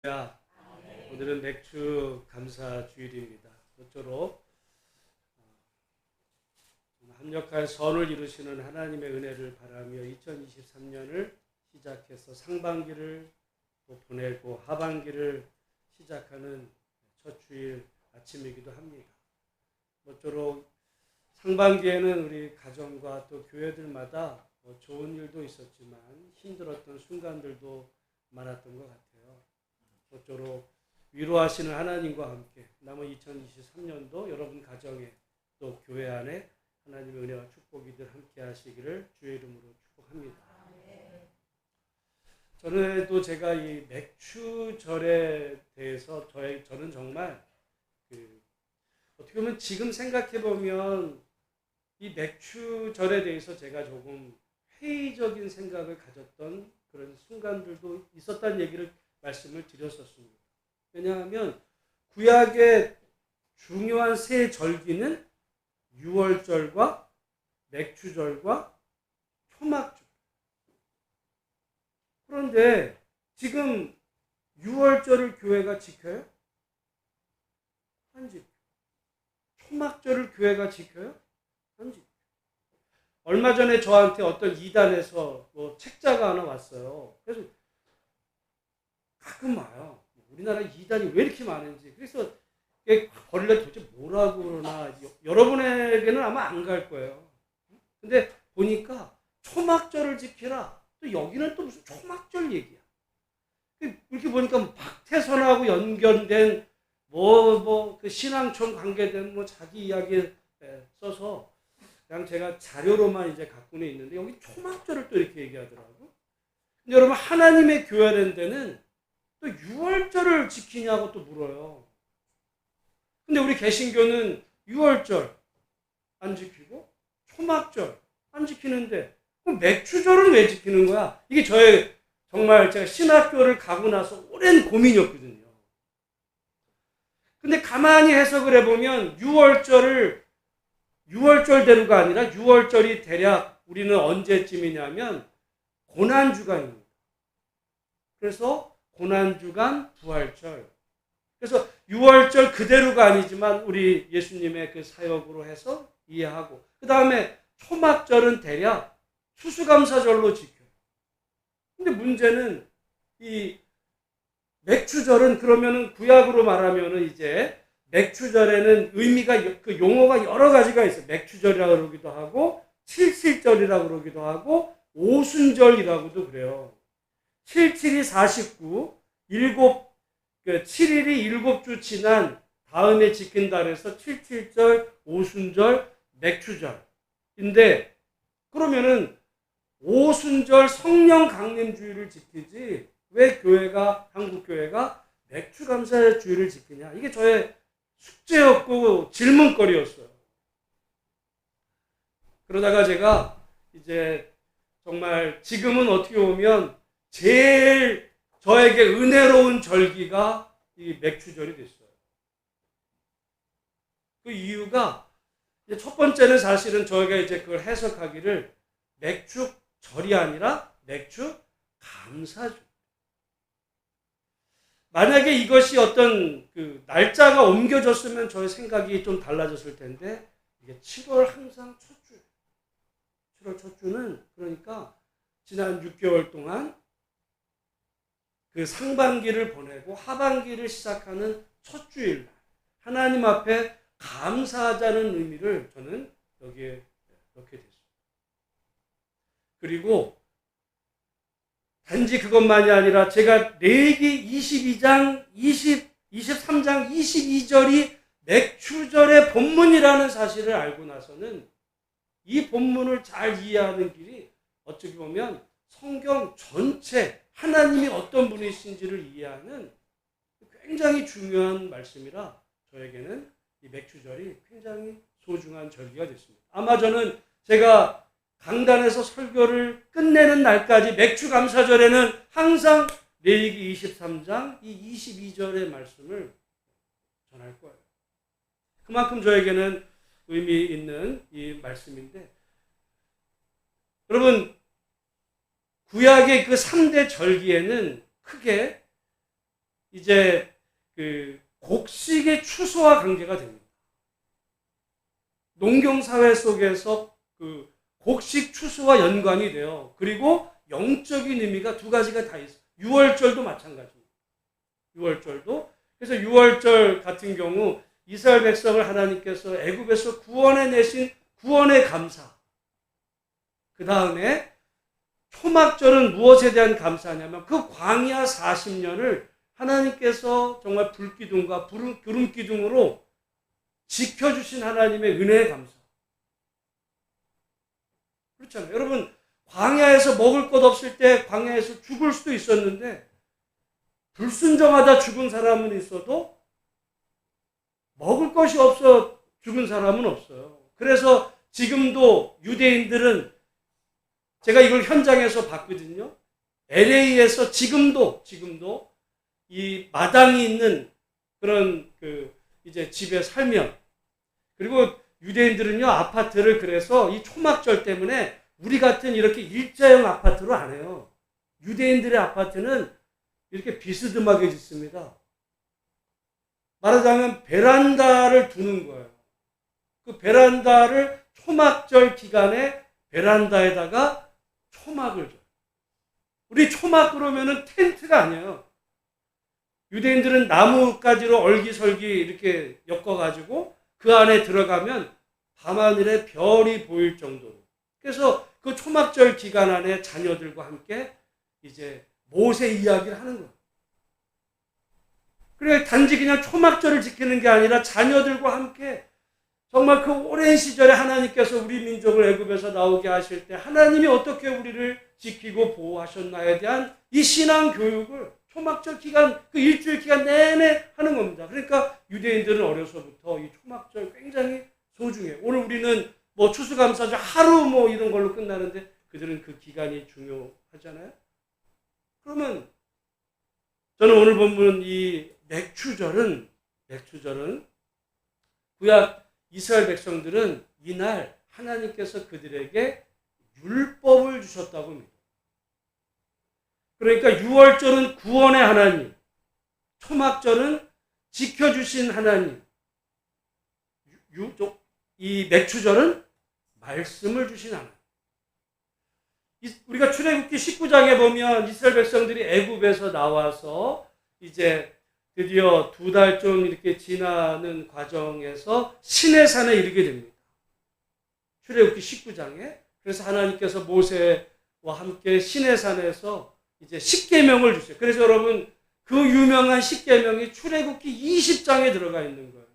야, 오늘은 맥주 감사 주일입니다. 모쪼록 합력하여 선을 이루시는 하나님의 은혜를 바라며 2023년을 시작해서 상반기를 또 보내고 하반기를 시작하는 첫 주일 아침이기도 합니다. 모쪼록 상반기에는 우리 가정과 또 교회들마다 좋은 일도 있었지만 힘들었던 순간들도 많았던 것 같아요. 모쪼록 위로하시는 하나님과 함께 남은 2023년도 여러분 가정에 또 교회 안에 하나님의 은혜와 축복이 늘 함께 하시기를 주의 이름으로 축복합니다. 전에도 제가 이 맥추절에 대해서 저는 정말 어떻게 보면 지금 생각해 보면 이 맥추절에 대해서 제가 조금 회의적인 생각을 가졌던 그런 순간들도 있었다는 얘기를 말씀을 드렸었습니다. 왜냐하면 구약의 중요한 세 절기는 유월절과 맥추절과 초막절. 그런데 지금 유월절을 교회가 지켜요? 안 지켜요. 초막절을 교회가 지켜요? 안 지켜요. 얼마 전에 저한테 어떤 이단에서 책자가 하나 왔어요. 그래서 가끔 와요. 우리나라 이단이 왜 이렇게 많은지. 그래서 벌레 도대체 뭐라고 그러나 여러분에게는 아마 안 갈 거예요. 근데 보니까 초막절을 지키라. 또 여기는 또 무슨 초막절 얘기야. 이렇게 보니까 박태선하고 연결된 그 신앙촌 관계된 자기 이야기 써서 그냥 제가 자료로만 이제 갖고는 있는데 여기 초막절을 또 이렇게 얘기하더라고. 근데 여러분 하나님의 교회라는 데는 또 유월절을 지키냐고 또 물어요. 근데 우리 개신교는 유월절 안 지키고 초막절 안 지키는데 그럼 맥추절은 왜 지키는 거야? 이게 정말 제가 신학교를 가고 나서 오랜 고민이었거든요. 근데 가만히 해석을 해보면 유월절대로가 아니라 유월절이 대략 우리는 언제쯤이냐면 고난주간입니다. 그래서 고난주간 부활절. 그래서 유월절 그대로가 아니지만 우리 예수님의 그 사역으로 해서 이해하고 그 다음에 초막절은 대략 추수감사절로 지켜요. 근데 문제는 이 맥추절은 그러면은 구약으로 말하면은 이제 맥추절에는 의미가 그 용어가 여러 가지가 있어요. 맥추절이라고 그러기도 하고 칠칠절이라고 그러기도 하고 오순절이라고도 그래요. 77이 49, 7일이 7주 지난 다음에 지킨다 그래서 77절, 오순절, 맥추절인데 그러면은 오순절 성령 강림주의를 지키지 왜 한국교회가 맥추감사주의를 지키냐. 이게 저의 숙제였고 질문거리였어요. 그러다가 제가 이제 정말 지금은 어떻게 보면 제일 저에게 은혜로운 절기가 이 맥추절이 됐어요. 그 이유가 첫 번째는 사실은 저희가 이제 그걸 해석하기를 맥추절이 아니라 맥추감사절. 만약에 이것이 어떤 그 날짜가 옮겨졌으면 저의 생각이 좀 달라졌을 텐데 이게 7월 항상 첫 주. 7월 첫 주는 그러니까 지난 6개월 동안 그 상반기를 보내고 하반기를 시작하는 첫 주일 하나님 앞에 감사하자는 의미를 저는 여기에 넣게 됐습니다. 그리고 단지 그것만이 아니라 제가 레위기 23장 22절이 맥추절의 본문이라는 사실을 알고 나서는 이 본문을 잘 이해하는 길이 어떻게 보면 성경 전체 하나님이 어떤 분이신지를 이해하는 굉장히 중요한 말씀이라 저에게는 이 맥추절이 굉장히 소중한 절기가 됐습니다. 아마 저는 제가 강단에서 설교를 끝내는 날까지 맥추감사절에는 항상 레위기 23장 이 22절의 말씀을 전할 거예요. 그만큼 저에게는 의미 있는 이 말씀인데 여러분 구약의 그 3대 절기에는 크게 이제 그 곡식의 추수와 관계가 됩니다. 농경사회 속에서 그 곡식 추수와 연관이 돼요. 그리고 영적인 의미가 두 가지가 다 있어요. 유월절도 마찬가지입니다. 유월절도. 그래서 유월절 같은 경우 이스라엘 백성을 하나님께서 애굽에서 구원해 내신 구원의 감사. 그 다음에 초막절은 무엇에 대한 감사냐면 그 광야 40년을 하나님께서 정말 불기둥과 구름기둥으로 지켜주신 하나님의 은혜의 감사. 그렇잖아요. 여러분, 광야에서 먹을 것 없을 때 광야에서 죽을 수도 있었는데 불순종하다 죽은 사람은 있어도 먹을 것이 없어 죽은 사람은 없어요. 그래서 지금도 유대인들은 제가 이걸 현장에서 봤거든요. LA에서 지금도 이 마당이 있는 그런 이제 집에 살면, 그리고 유대인들은요 아파트를 그래서 이 초막절 때문에 우리 같은 이렇게 일자형 아파트로 안 해요. 유대인들의 아파트는 이렇게 비스듬하게 짓습니다. 말하자면 베란다를 두는 거예요. 그 베란다를 초막절 기간에 베란다에다가 초막을 줘요. 우리 초막 그러면은 텐트가 아니에요. 유대인들은 나무가지로 얼기설기 이렇게 엮어가지고 그 안에 들어가면 밤하늘에 별이 보일 정도로. 그래서 그 초막절 기간 안에 자녀들과 함께 이제 모세 이야기를 하는 거예요. 그래 단지 그냥 초막절을 지키는 게 아니라 자녀들과 함께 정말 그 오랜 시절에 하나님께서 우리 민족을 애굽에서 나오게 하실 때 하나님이 어떻게 우리를 지키고 보호하셨나에 대한 이 신앙 교육을 초막절 기간, 그 일주일 기간 내내 하는 겁니다. 그러니까 유대인들은 어려서부터 이 초막절 굉장히 소중해요. 오늘 우리는 뭐 추수감사절 하루 뭐 이런 걸로 끝나는데 그들은 그 기간이 중요하잖아요. 그러면 저는 오늘 본문 이 맥추절은 구약 이스라엘 백성들은 이날 하나님께서 그들에게 율법을 주셨다고 합니다. 그러니까 유월절은 구원의 하나님, 초막절은 지켜주신 하나님, 이 맥추절은 말씀을 주신 하나님. 우리가 출애굽기 19장에 보면 이스라엘 백성들이 애굽에서 나와서 이제 드디어 2달 좀 이렇게 지나는 과정에서 시내산에 이르게 됩니다. 출애굽기 19장에. 그래서 하나님께서 모세와 함께 시내산에서 이제 십계명을 주세요. 그래서 여러분 그 유명한 십계명이 출애굽기 20장에 들어가 있는 거예요.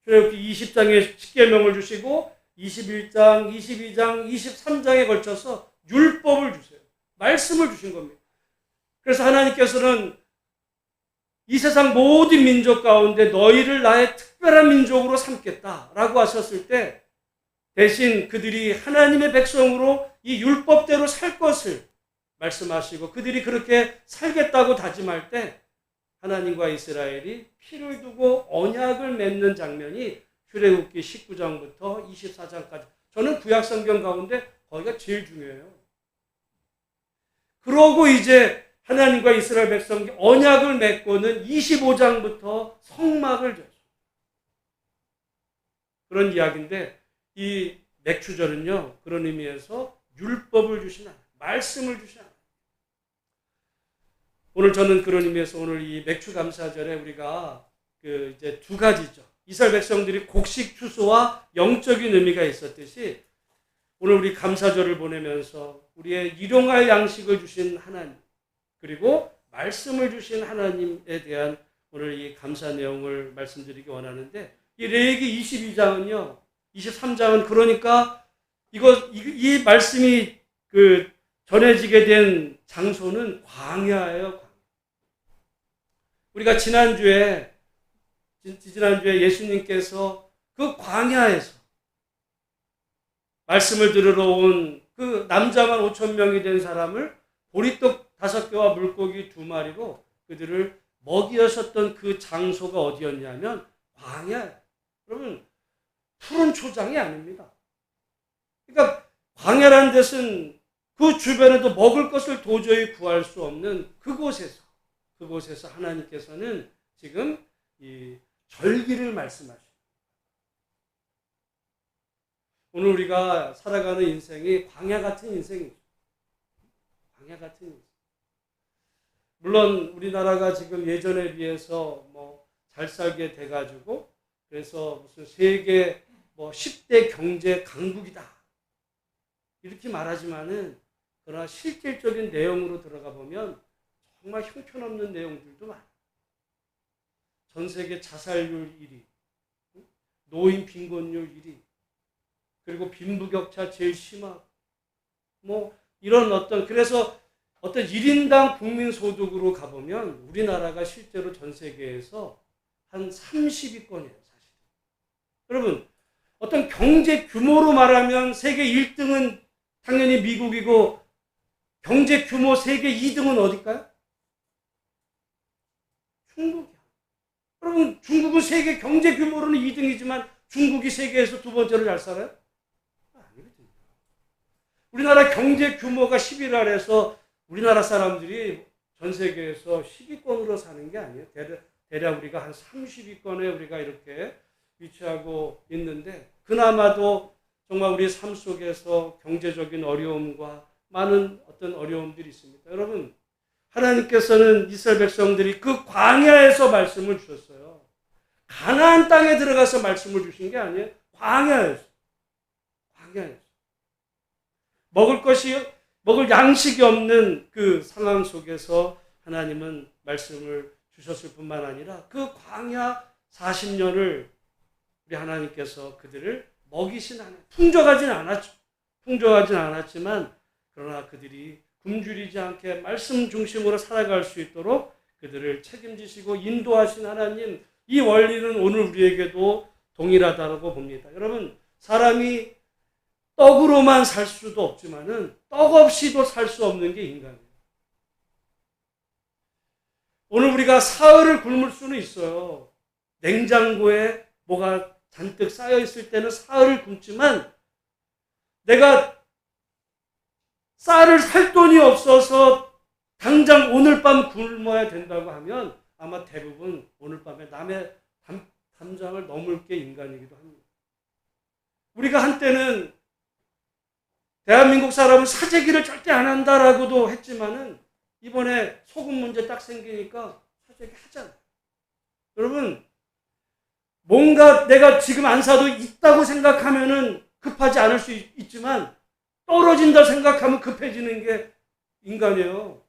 출애굽기 20장에 십계명을 주시고 21장, 22장, 23장에 걸쳐서 율법을 주세요. 말씀을 주신 겁니다. 그래서 하나님께서는 이 세상 모든 민족 가운데 너희를 나의 특별한 민족으로 삼겠다라고 하셨을 때 대신 그들이 하나님의 백성으로 이 율법대로 살 것을 말씀하시고 그들이 그렇게 살겠다고 다짐할 때 하나님과 이스라엘이 피를 두고 언약을 맺는 장면이 출애굽기 19장부터 24장까지. 저는 구약성경 가운데 거기가 제일 중요해요. 그러고 이제 하나님과 이스라엘 백성이 언약을 맺고는 25장부터 성막을 졌어요. 그런 이야기인데 이 맥추절은요 그런 의미에서 율법을 주신 하나님, 말씀을 주신 하나님. 오늘 저는 그런 의미에서 오늘 이 맥추감사절에 우리가 이제 두 가지죠. 이스라엘 백성들이 곡식 추수와 영적인 의미가 있었듯이 오늘 우리 감사절을 보내면서 우리의 일용할 양식을 주신 하나님, 그리고 말씀을 주신 하나님에 대한 오늘 이 감사 내용을 말씀드리기 원하는데 이 레위기 22장은요, 23장은 그러니까 이 말씀이 전해지게 된 장소는 광야예요. 우리가 지난주에 예수님께서 그 광야에서 말씀을 들으러 온 그 남자만 5,000명이 된 사람을 보리떡 5개와 물고기 2마리로 그들을 먹이셨던 그 장소가 어디였냐면 광야. 여러분, 푸른 초장이 아닙니다. 그러니까 광야라는 데는 그 주변에도 먹을 것을 도저히 구할 수 없는 그곳에서 그곳에서 하나님께서는 지금 이 절기를 말씀하십니다. 오늘 우리가 살아가는 인생이 광야 같은 인생이죠. 광야 같은 인생. 물론 우리나라가 지금 예전에 비해서 뭐 잘 살게 돼가지고 그래서 무슨 세계 뭐 10대 경제 강국이다 이렇게 말하지만은 그러나 실질적인 내용으로 들어가 보면 정말 형편없는 내용들도 많아요. 전 세계 자살률 1위, 노인 빈곤율 1위, 그리고 빈부격차 제일 심하고 뭐 이런 그래서 어떤 1인당 국민소득으로 가보면 우리나라가 실제로 전 세계에서 한 30위권이에요, 사실. 여러분, 어떤 경제 규모로 말하면 세계 1등은 당연히 미국이고 경제 규모 세계 2등은 어딜까요? 중국이야. 여러분, 중국은 세계 경제 규모로는 2등이지만 중국이 세계에서 두 번째로 잘 살아요? 아니거든요. 우리나라 경제 규모가 10위라서 우리나라 사람들이 전 세계에서 10위권으로 사는 게 아니에요. 대략 우리가 한 30위권에 우리가 이렇게 위치하고 있는데 그나마도 정말 우리 삶 속에서 경제적인 어려움과 많은 어떤 어려움들이 있습니다. 여러분, 하나님께서는 이스라엘 백성들이 그 광야에서 말씀을 주셨어요. 가나안 땅에 들어가서 말씀을 주신 게 아니에요. 광야에서. 먹을 양식이 없는 그 상황 속에서 하나님은 말씀을 주셨을 뿐만 아니라 그 광야 40년을 우리 하나님께서 그들을 먹이신 하나님. 풍족하진 않았지만 그러나 그들이 굶주리지 않게 말씀 중심으로 살아갈 수 있도록 그들을 책임지시고 인도하신 하나님, 이 원리는 오늘 우리에게도 동일하다고 봅니다. 여러분, 사람이 떡으로만 살 수도 없지만은 떡 없이도 살 수 없는 게 인간이에요. 오늘 우리가 사흘을 굶을 수는 있어요. 냉장고에 뭐가 잔뜩 쌓여 있을 때는 사흘을 굶지만 내가 쌀을 살 돈이 없어서 당장 오늘 밤 굶어야 된다고 하면 아마 대부분 오늘 밤에 남의 담장을 넘을 게 인간이기도 합니다. 우리가 한때는 대한민국 사람은 사재기를 절대 안 한다라고도 했지만은 이번에 소금 문제 딱 생기니까 사재기 하잖아요. 여러분, 뭔가 내가 지금 안 사도 있다고 생각하면은 급하지 않을 수 있지만 떨어진다 생각하면 급해지는 게 인간이에요.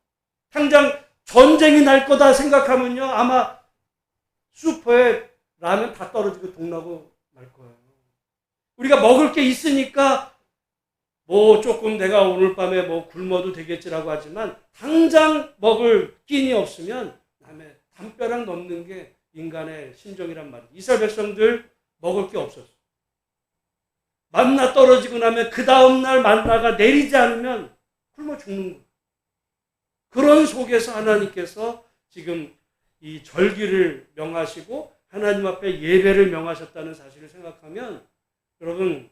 당장 전쟁이 날 거다 생각하면요 아마 슈퍼에 라면 다 떨어지고 동나고 말 거예요. 우리가 먹을 게 있으니까 뭐 조금 내가 오늘 밤에 뭐 굶어도 되겠지라고 하지만 당장 먹을 끼니 없으면 남의 담벼락 넘는 게 인간의 심정이란 말이에요. 이스라엘 백성들 먹을 게 없었어. 만나 떨어지고 나면 그 다음날 만나가 내리지 않으면 굶어 죽는 거예요. 그런 속에서 하나님께서 지금 이 절기를 명하시고 하나님 앞에 예배를 명하셨다는 사실을 생각하면 여러분,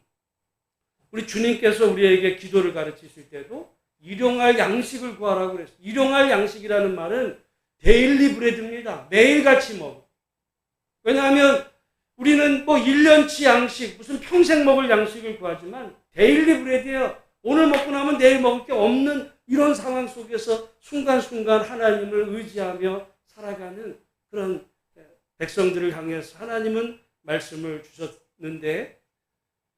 우리 주님께서 우리에게 기도를 가르치실 때도 일용할 양식을 구하라고 그랬어요. 일용할 양식이라는 말은 데일리 브레드입니다. 매일같이 먹어. 왜냐하면 우리는 뭐 1년치 양식, 무슨 평생 먹을 양식을 구하지만 데일리 브레드예요. 오늘 먹고 나면 내일 먹을 게 없는 이런 상황 속에서 순간순간 하나님을 의지하며 살아가는 그런 백성들을 향해서 하나님은 말씀을 주셨는데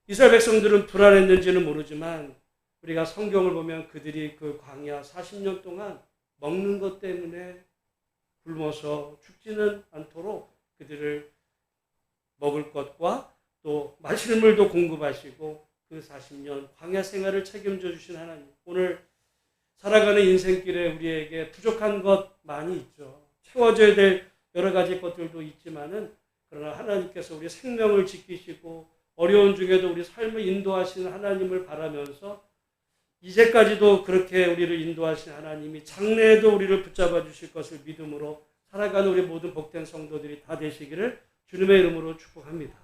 이스라엘 백성들은 불안했는지는 모르지만 우리가 성경을 보면 그들이 그 광야 40년 동안 먹는 것 때문에 굶어서 죽지는 않도록 그들을 먹을 것과 또 마실 물도 공급하시고 그 40년 광야 생활을 책임져 주신 하나님, 오늘 살아가는 인생길에 우리에게 부족한 것 많이 있죠. 채워져야 될 여러 가지 것들도 있지만은 그러나 하나님께서 우리 생명을 지키시고 어려운 중에도 우리 삶을 인도하시는 하나님을 바라면서 이제까지도 그렇게 우리를 인도하신 하나님이 장래에도 우리를 붙잡아 주실 것을 믿음으로 살아가는 우리 모든 복된 성도들이 다 되시기를 주님의 이름으로 축복합니다.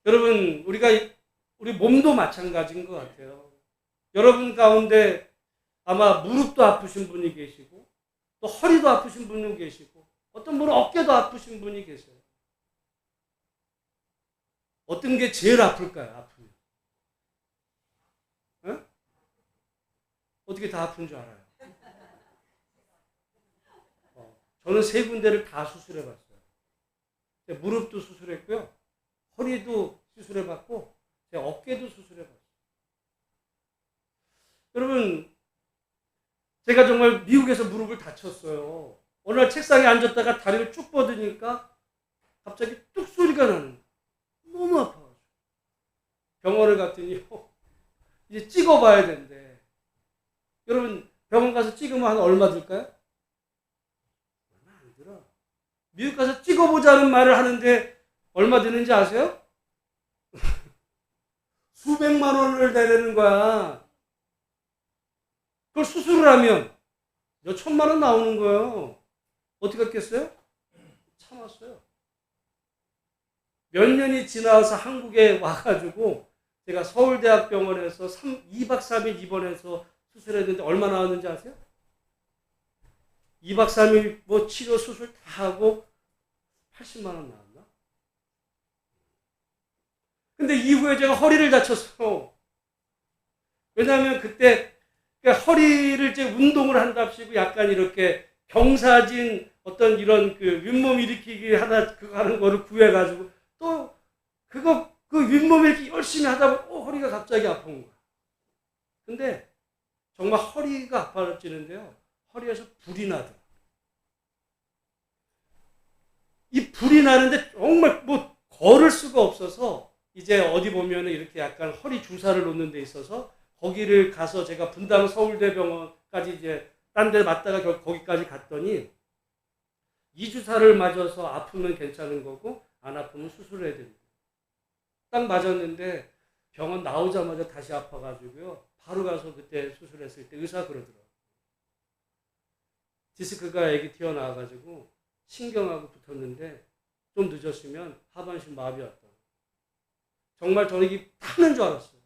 여러분, 우리 몸도 마찬가지인 것 같아요. 여러분 가운데 아마 무릎도 아프신 분이 계시고 또 허리도 아프신 분이 계시고 어떤 분은 어깨도 아프신 분이 계세요. 어떤 게 제일 아플까요? 아프면. 에? 어떻게 다 아픈 줄 알아요? 저는 3군데를 다 수술해봤어요. 무릎도 수술했고요. 허리도 수술해봤고 제 어깨도 수술해봤어요. 여러분, 제가 정말 미국에서 무릎을 다쳤어요. 어느 날 책상에 앉았다가 다리를 쭉 뻗으니까 갑자기 뚝 소리가 나는 거예요. 너무 아파가지고. 병원을 갔더니 이제 찍어봐야 된대. 여러분, 병원 가서 찍으면 한 얼마 들까요? 얼마 안 들어. 미국 가서 찍어보자는 말을 하는데 얼마 드는지 아세요? 수백만 원을 내라는 거야. 그걸 수술을 하면 몇 천만 원 나오는 거예요. 어떻게 했겠어요? 참았어요. 몇 년이 지나서 한국에 와가지고 제가 서울대학병원에서 2박 3일 입원해서 수술했는데 얼마 나왔는지 아세요? 2박 3일 뭐 치료 수술 다 하고 80만 원 나왔나? 근데 이후에 제가 허리를 다쳤어요. 왜냐하면 그때 허리를 이제 운동을 한답시고 약간 이렇게 경사진 어떤 이런 그 윗몸 일으키기 하나 그거 하는 거를 구해가지고 또 그거 그 윗몸 일으키기 열심히 하다 보면 허리가 갑자기 아픈 거야. 근데 정말 허리가 아파지는데요. 허리에서 불이 나더라. 이 불이 나는데 정말 뭐 걸을 수가 없어서 이제 어디 보면은 이렇게 약간 허리 주사를 놓는 데 있어서 거기를 가서 제가 분당 서울대병원까지 이제 딴 데 맞다가 거기까지 갔더니 이 주사를 맞아서 아프면 괜찮은 거고 안 아프면 수술을 해야 됩니다. 딱 맞았는데 병원 나오자마자 다시 아파가지고요. 바로 가서 그때 수술했을 때 의사 그러더라고요. 디스크가 애기 튀어나와가지고 신경하고 붙었는데 좀 늦었으면 하반신 마비 왔다. 정말 저는 이게 타는 줄 알았어요.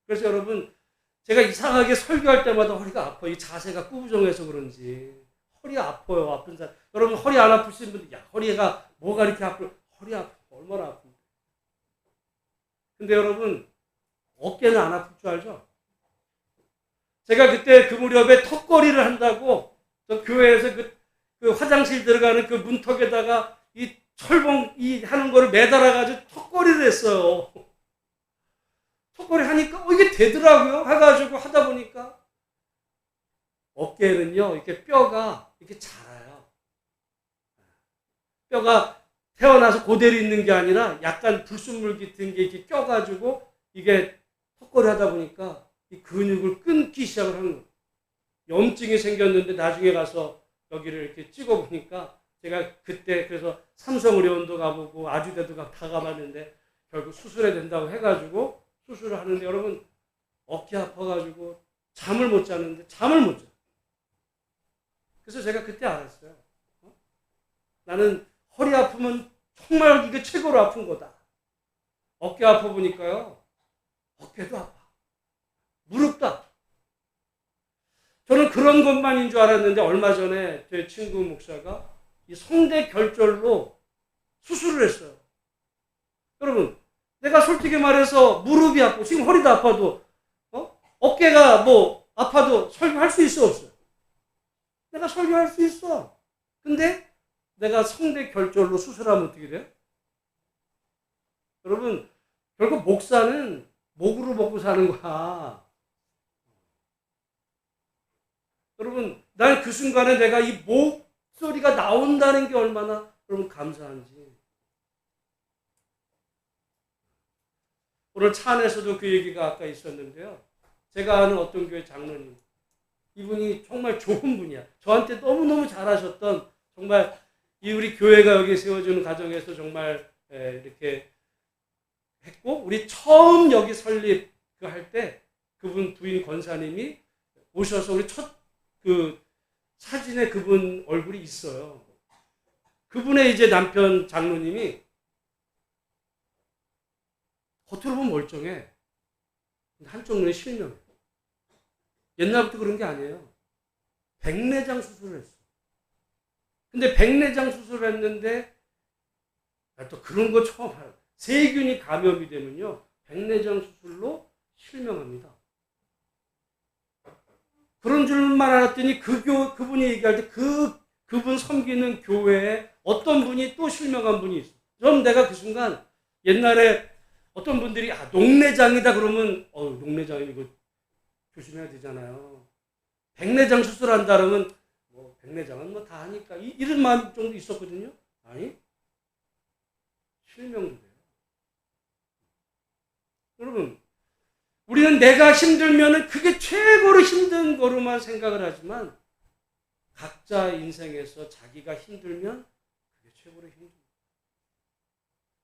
그래서 여러분 제가 이상하게 설교할 때마다 허리가 아파요. 이 자세가 꾸부정해서 그런지 허리 아파요. 아픈 사람. 여러분 허리 안 아프신 분들 야 허리가 뭐가 이렇게 아플 허리 아파 얼마나 아픈데. 근데 여러분 어깨는 안 아플 줄 알죠? 제가 그때 그 무렵에 턱걸이를 한다고 저 교회에서 그 화장실 들어가는 그 문턱에다가 이 철봉 이 하는 거를 매달아가지고 턱걸이를 했어요. 턱걸이 하니까 이게 되더라고요. 해가지고 하다 보니까 어깨는요 이렇게 뼈가 이렇게 자라요. 뼈가 태어나서 그대로 있는 게 아니라 약간 불순물 같은 게 이렇게 껴가지고 이게 턱걸이 하다 보니까 이 근육을 끊기 시작을 하는 거예요. 염증이 생겼는데 나중에 가서 여기를 이렇게 찍어보니까 제가 그때 그래서 삼성의료원도 가보고 아주대도 다 가봤는데 결국 수술해야 된다고 해가지고 수술을 하는데 여러분 어깨 아파가지고 잠을 못 자는데 잠을 못 자. 그래서 제가 그때 알았어요. 나는 허리 아프면 정말 이게 최고로 아픈 거다. 어깨 아파 보니까요. 어깨도 아파. 무릎도 아파. 저는 그런 것만인 줄 알았는데 얼마 전에 제 친구 목사가 이 성대 결절로 수술을 했어요. 여러분 내가 솔직히 말해서 무릎이 아프고 지금 허리도 아파도 어깨가 뭐 아파도 설교할 수 있어 없어요? 내가 설교할 수 있어. 근데 내가 성대 결절로 수술하면 어떻게 돼요? 여러분 결국 목사는 목으로 먹고 사는 거야. 여러분 난 그 순간에 내가 이 목소리가 나온다는 게 얼마나 여러분 감사한지. 오늘 차 안에서도 그 얘기가 아까 있었는데요. 제가 아는 어떤 교회 장로님. 이분이 정말 좋은 분이야. 저한테 너무너무 잘하셨던 정말 이 우리 교회가 여기 세워주는 과정에서 정말 이렇게 했고 우리 처음 여기 설립 할 때 그분 부인 권사님이 오셔서 우리 첫 그 사진에 그분 얼굴이 있어요. 그분의 이제 남편 장로님이 겉으로 보면 멀쩡해. 근데 한쪽 눈에 실명해. 옛날부터 그런 게 아니에요. 백내장 수술을 했어. 근데 백내장 수술을 했는데 또 그런 거 처음 알아요. 세균이 감염이 되면요. 백내장 수술로 실명합니다. 그런 줄만 알았더니 그분이 얘기할 때 그분 섬기는 교회에 어떤 분이 또 실명한 분이 있어. 그럼 내가 그 순간 옛날에 어떤 분들이 녹내장이다 그러면 녹내장 이거 조심해야 되잖아요. 백내장 수술한다 그러면 백내장은 뭐 다 하니까 이런 마음 정도 있었거든요. 아니 실명도 돼요. 여러분 우리는 내가 힘들면은 그게 최고로 힘든 거로만 생각을 하지만 각자 인생에서 자기가 힘들면 그게 최고로 힘듭니다.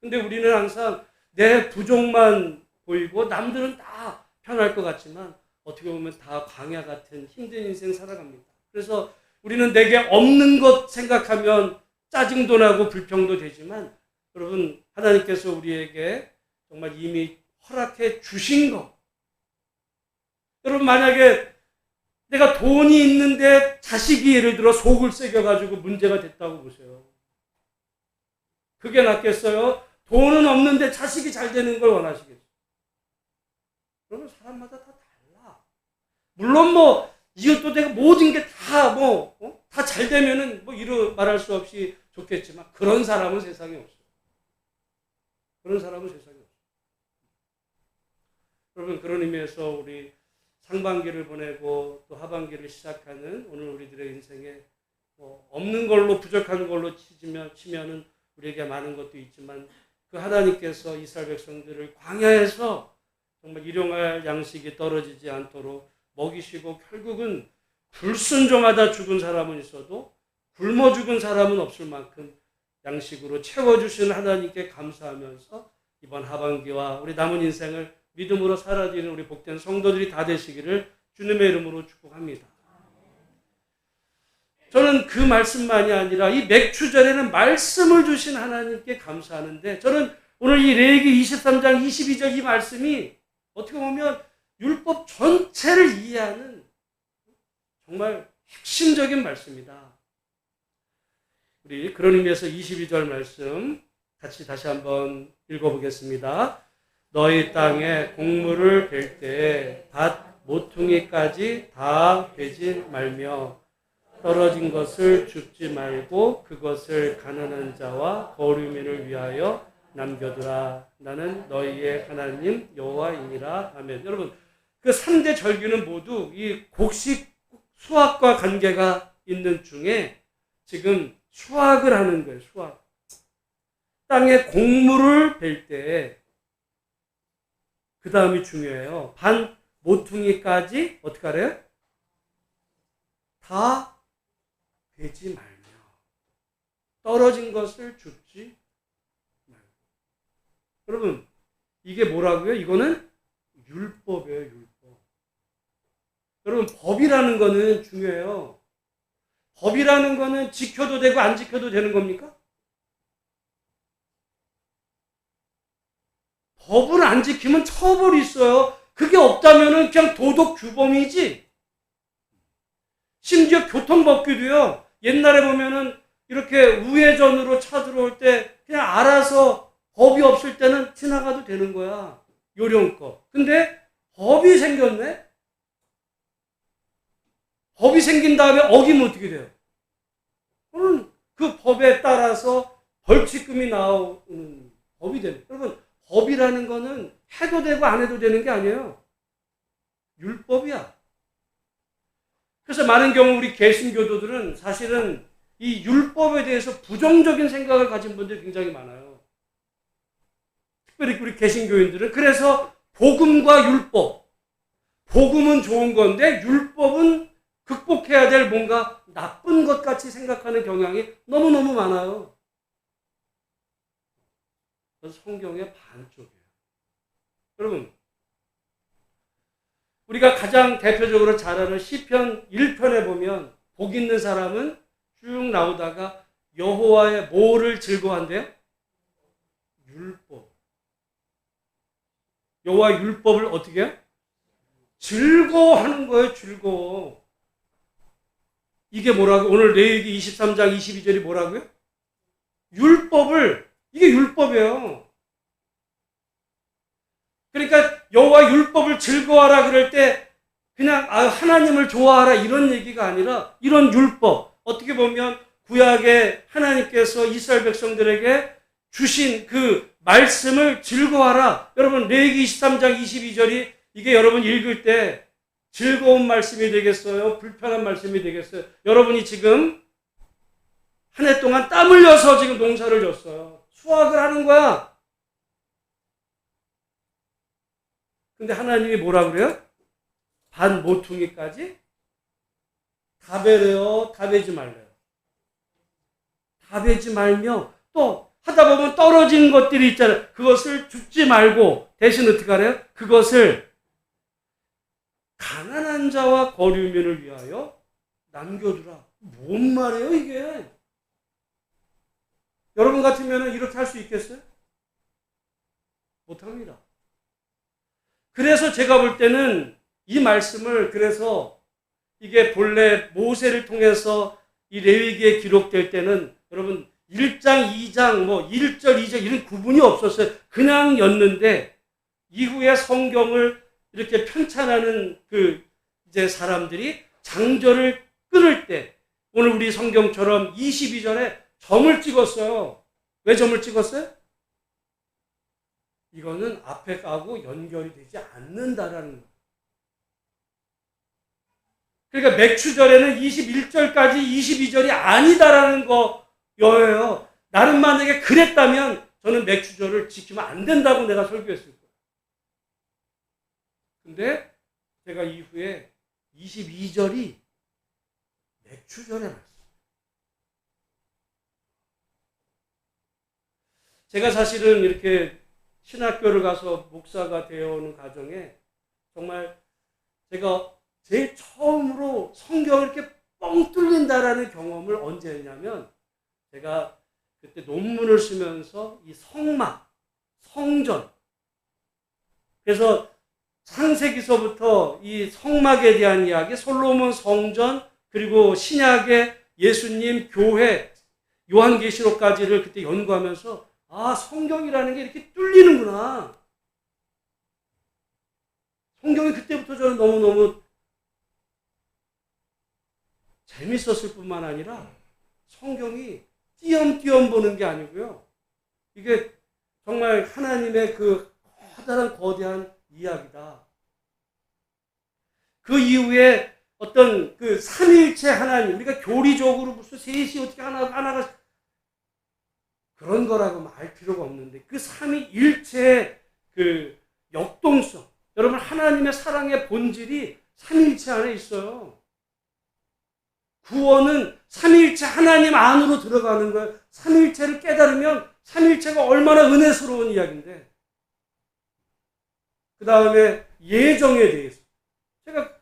근데 우리는 항상 내 부족만 보이고 남들은 다 편할 것 같지만 어떻게 보면 다 광야 같은 힘든 인생 살아갑니다. 그래서 우리는 내게 없는 것 생각하면 짜증도 나고 불평도 되지만 여러분 하나님께서 우리에게 정말 이미 허락해 주신 것. 여러분 만약에 내가 돈이 있는데 자식이 예를 들어 속을 새겨가지고 문제가 됐다고 보세요. 그게 낫겠어요? 돈은 없는데 자식이 잘 되는 걸 원하시겠어요? 그러면 사람마다 다 달라. 물론 이것도 내가 모든 게 다 다 잘 되면은 이루 말할 수 없이 좋겠지만 그런 사람은 세상에 없어요. 그런 사람은 세상에 없어요. 여러분 그런 의미에서 우리 상반기를 보내고 또 하반기를 시작하는 오늘 우리들의 인생에 없는 걸로 부족한 걸로 치면은 우리에게 많은 것도 있지만 그 하나님께서 이스라엘 백성들을 광야에서 정말 일용할 양식이 떨어지지 않도록 먹이시고 결국은 불순종하다 죽은 사람은 있어도 굶어 죽은 사람은 없을 만큼 양식으로 채워주신 하나님께 감사하면서 이번 하반기와 우리 남은 인생을 믿음으로 살아지는 우리 복된 성도들이 다 되시기를 주님의 이름으로 축복합니다. 저는 그 말씀만이 아니라 이 맥추절에는 말씀을 주신 하나님께 감사하는데 저는 오늘 이 레위기 23장 22절 이 말씀이 어떻게 보면 율법 전체를 이해하는 정말 핵심적인 말씀이다. 우리 그런 의미에서 22절 말씀 같이 다시 한번 읽어보겠습니다. 너희 땅에 곡물을 벨 때에 밭 모퉁이까지 다 베지 말며 떨어진 것을 줍지 말고 그것을 가난한 자와 거류민을 위하여 남겨두라. 나는 너희의 하나님 여호와이니라. 아멘. 여러분 그 3대 절기는 모두 이 곡식 수확과 관계가 있는 중에 지금 수확을 하는 거예요. 수확. 땅에 곡물을 벨 때에 그 다음이 중요해요. 반 모퉁이까지 어떻게 하래요? 다 베지 말며 떨어진 것을 줍지 말고. 여러분 이게 뭐라고요? 이거는 율법이에요. 율법. 여러분 법이라는 거는 중요해요. 법이라는 거는 지켜도 되고 안 지켜도 되는 겁니까? 법을 안 지키면 처벌이 있어요. 그게 없다면 그냥 도덕 규범이지. 심지어 교통법규도요. 옛날에 보면은 이렇게 우회전으로 차 들어올 때 그냥 알아서 법이 없을 때는 지나가도 되는 거야. 요령껏. 근데 법이 생겼네? 법이 생긴 다음에 어기면 어떻게 돼요? 그럼 그 법에 따라서 벌칙금이 나오는 법이 됩니다. 여러분 법이라는 거는 해도 되고 안 해도 되는 게 아니에요. 율법이야. 그래서 많은 경우 우리 개신교도들은 사실은 이 율법에 대해서 부정적인 생각을 가진 분들이 굉장히 많아요. 특별히 우리 개신교인들은. 그래서 복음과 율법. 복음은 좋은 건데 율법은 극복해야 될 뭔가 나쁜 것 같이 생각하는 경향이 너무너무 많아요. 그래서 성경의 반쪽이에요. 여러분 우리가 가장 대표적으로 잘 아는 시편 1편에 보면 복 있는 사람은 쭉 나오다가 여호와의 뭐를 즐거워한대요? 율법. 여호와의 율법을 어떻게 해요? 즐거워하는 거예요. 즐거워. 이게 뭐라고? 오늘 레위기 23장 22절이 뭐라고요? 율법을, 이게 율법이에요. 그러니까 여호와 율법을 즐거워하라 그럴 때 그냥 하나님을 좋아하라 이런 얘기가 아니라 이런 율법, 어떻게 보면 구약에 하나님께서 이스라엘 백성들에게 주신 그 말씀을 즐거워하라. 여러분 레위기 23장 22절이 이게 여러분 읽을 때 즐거운 말씀이 되겠어요? 불편한 말씀이 되겠어요? 여러분이 지금 한 해 동안 땀 흘려서 지금 농사를 졌어요. 수확을 하는 거야. 근데 하나님이 뭐라 그래요? 반 모퉁이까지 다 베래요? 다 베지 말래요? 다 베지 말며 또 하다 보면 떨어진 것들이 있잖아요. 그것을 줍지 말고 대신 어떻게 하래요? 그것을 가난한 자와 거류민을 위하여 남겨두라. 뭔 말이에요 이게? 여러분 같으면 이렇게 할 수 있겠어요? 못합니다. 그래서 제가 볼 때는 이 말씀을, 그래서 이게 본래 모세를 통해서 이 레위기에 기록될 때는 여러분 1장, 2장, 뭐 1절, 2절 이런 구분이 없었어요. 그냥 였는데 이후에 성경을 이렇게 편찬하는 그 이제 사람들이 장절을 끊을 때 오늘 우리 성경처럼 22절에 점을 찍었어요. 왜 점을 찍었어요? 이거는 앞에 가고 연결이 되지 않는다라는 거예요. 그러니까 맥추절에는 21절까지 22절이 아니다라는 거예요. 나는 만약에 그랬다면 저는 맥추절을 지키면 안 된다고 내가 설교했을 거예요. 근데 제가 이후에 22절이 맥추절의 말씀. 제가 사실은 이렇게 신학교를 가서 목사가 되어오는 과정에 정말 제가 제일 처음으로 성경을 이렇게 뻥 뚫린다라는 경험을 언제 했냐면, 제가 그때 논문을 쓰면서 이 성막, 성전, 그래서 창세기서부터 이 성막에 대한 이야기, 솔로몬 성전, 그리고 신약의 예수님 교회, 요한계시록까지를 그때 연구하면서 성경이라는 게 이렇게 뚫리는구나. 성경이 그때부터 저는 너무너무 재밌었을 뿐만 아니라 성경이 띄엄띄엄 보는 게 아니고요. 이게 정말 하나님의 그 커다란 거대한 이야기다. 그 이후에 어떤 그 삼위일체 하나님, 우리가 교리적으로 무슨 셋이 어떻게 하나가 그런 거라고 알 필요가 없는데 그 삼위일체의 그 역동성, 여러분 하나님의 사랑의 본질이 삼위일체 안에 있어요. 구원은 삼위일체 하나님 안으로 들어가는 거예요. 삼위일체를 깨달으면 삼위일체가 얼마나 은혜스러운 이야기인데, 그 다음에 예정에 대해서, 제가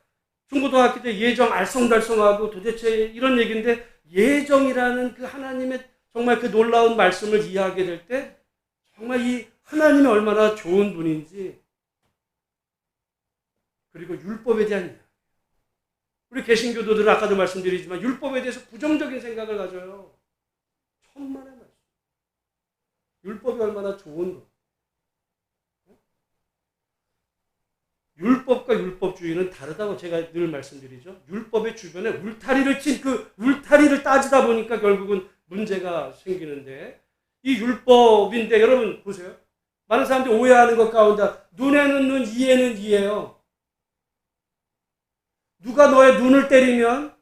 중고등학교 때 예정 알쏭달쏭하고 도대체 이런 얘기인데, 예정이라는 그 하나님의 정말 그 놀라운 말씀을 이해하게 될 때 정말 이 하나님이 얼마나 좋은 분인지, 그리고 율법에 대한 이야기. 우리 개신교도들은 아까도 말씀드리지만 율법에 대해서 부정적인 생각을 가져요. 천만의 말씀. 율법이 얼마나 좋은 것. 율법과 율법주의는 다르다고 제가 늘 말씀드리죠. 율법의 주변에 울타리를 친 그 울타리를 따지다 보니까 결국은 문제가 생기는데, 이 율법인데 여러분 보세요. 많은 사람들이 오해하는 것 가운데 눈에는 눈, 이에는 이예요. 누가 너의 눈을 때리면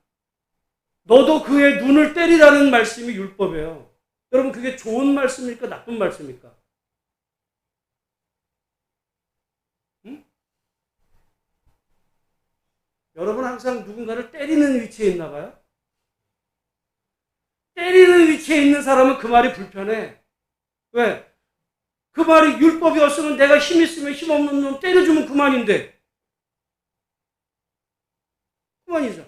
너도 그의 눈을 때리라는 말씀이 율법이에요. 여러분 그게 좋은 말씀입니까? 나쁜 말씀입니까? 응? 여러분 항상 누군가를 때리는 위치에 있나 봐요? 때리는 위치에 있는 사람은 그 말이 불편해. 왜? 그 말이 율법이었으면 내가 힘 있으면 힘 없는 놈 때려주면 그만인데. 그만이잖아.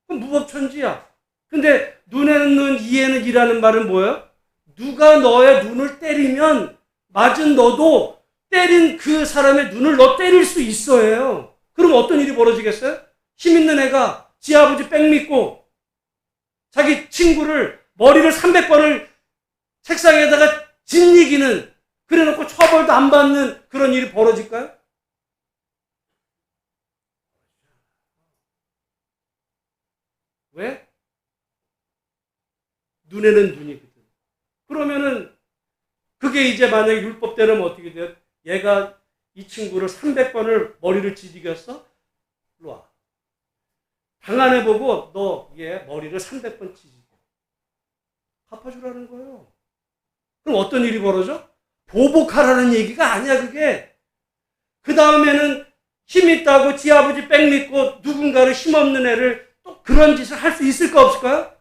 그럼 무법천지야. 근데 눈에는 눈, 이에는 이라는 말은 뭐예요? 누가 너의 눈을 때리면 맞은 너도 때린 그 사람의 눈을 너 때릴 수 있어요. 그럼 어떤 일이 벌어지겠어요? 힘 있는 애가 지 아버지 백 믿고 자기 친구를 머리를 300번을 책상에다가 짓이기는 그래놓고 처벌도 안 받는 그런 일이 벌어질까요? 왜? 눈에는 눈이거든. 그러면은 그게 이제 만약에 율법대로면 어떻게 돼요? 얘가 이 친구를 300번을 머리를 지지겼어? 일로 와. 방안해 보고 너 얘 머리를 300번 지지겨. 갚아주라는 거예요. 그럼 어떤 일이 벌어져? 보복하라는 얘기가 아니야 그게. 그 다음에는 힘 있다고 지 아버지 백 믿고 누군가를 힘없는 애를 또 그런 짓을 할 수 있을까 없을까요?